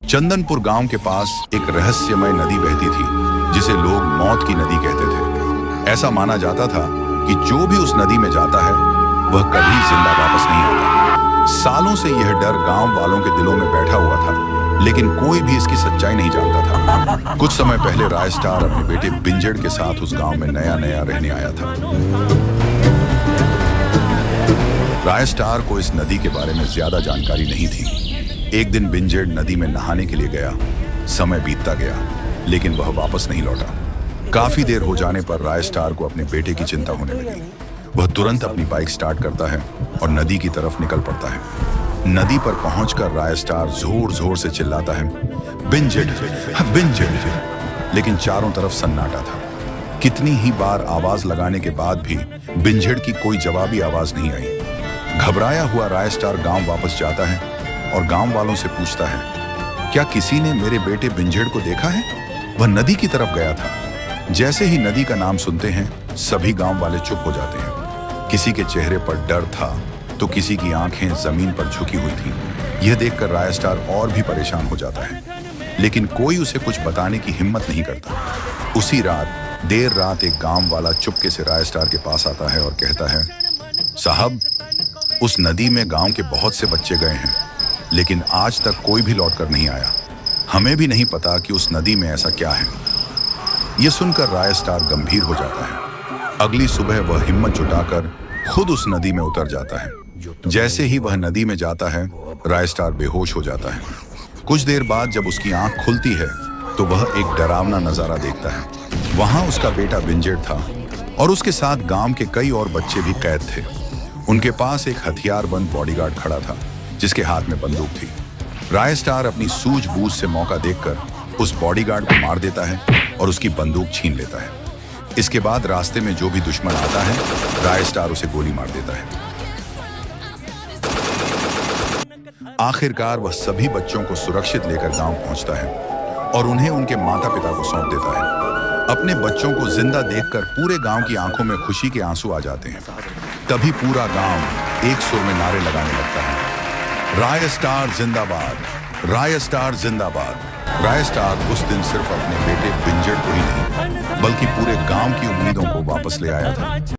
चंदनपुर गांव के पास एक रहस्यमय नदी बहती थी जिसे लोग मौत की नदी कहते थे। ऐसा माना जाता था कि जो भी उस नदी में जाता है वह कभी जिंदा वापस नहीं आता। सालों से यह डर गांव वालों के दिलों में बैठा हुआ था, लेकिन कोई भी इसकी सच्चाई नहीं जानता था। कुछ समय पहले राय स्टार अपने बेटे बिंजड़ के साथ उस गांव में नया रहने आया था। राय स्टार को इस नदी के बारे में ज्यादा जानकारी नहीं थी। एक दिन बिंजड़ नदी में नहाने के लिए गया। समय बीतता गया, लेकिन वह वापस नहीं लौटा। काफी देर हो जाने पर राय स्टार को अपने बेटे की चिंता होने लगी। वह तुरंत अपनी बाइक स्टार्ट करता है और नदी की तरफ निकल पड़ता है। नदी पर पहुंचकर राय स्टार जोर जोर से चिल्लाता है, बिंजड़, बिंजड़, लेकिन चारों तरफ सन्नाटा था। कितनी ही बार आवाज लगाने के बाद भी बिंजड़ की कोई जवाबी आवाज नहीं आई। घबराया हुआ राय स्टार गांव वापस जाता है और गांव वालों से पूछता है, क्या किसी ने मेरे बेटे बिंजड़ को देखा है? वह नदी की तरफ गया था। जैसे ही नदी का नाम सुनते हैं, सभी गांव वाले चुप हो जाते हैं। किसी के चेहरे पर डर था तो किसी की आंखें जमीन पर झुकी हुई थी। यह देखकर राय स्टार और भी परेशान हो जाता है, लेकिन कोई उसे कुछ बताने की हिम्मत नहीं करता। उसी रात देर रात एक गांव वाला चुपके से राय स्टार के पास आता है और कहता है, साहब, उस नदी में गांव के बहुत से बच्चे गए हैं, लेकिन आज तक कोई भी लौटकर नहीं आया। हमें भी नहीं पता कि उस नदी में ऐसा क्या है। यह सुनकर राय स्टार गंभीर हो जाता है। अगली सुबह वह हिम्मत जुटाकर खुद उस नदी में उतर जाता है। जैसे ही वह नदी में जाता है, राय स्टार बेहोश हो जाता है। कुछ देर बाद जब उसकी आंख खुलती है तो वह एक डरावना नजारा देखता है। वहां उसका बेटा बिंजड़ था और उसके साथ गांव के कई और बच्चे भी कैद थे। उनके पास एक हथियारबंद बॉडीगार्ड खड़ा था जिसके हाथ में बंदूक थी। राय स्टार अपनी सूझबूझ से मौका देखकर उस बॉडीगार्ड को मार देता है और उसकी बंदूक छीन लेता है। इसके बाद रास्ते में जो भी दुश्मन आता है, राय स्टार उसे गोली मार देता है। आखिरकार वह सभी बच्चों को सुरक्षित लेकर गांव पहुंचता है और उन्हें उनके माता पिता को सौंप देता है। अपने बच्चों को जिंदा देखकर पूरे गांव की आंखों में खुशी के आंसू आ जाते हैं। तभी पूरा गांव एक सुर में नारे लगाने लगता है, राय स्टार जिंदाबाद, राय स्टार जिंदाबाद। राय स्टार उस दिन सिर्फ अपने बेटे बिंजड़ को ही नहीं, बल्कि पूरे गांव की उम्मीदों को वापस ले आया था।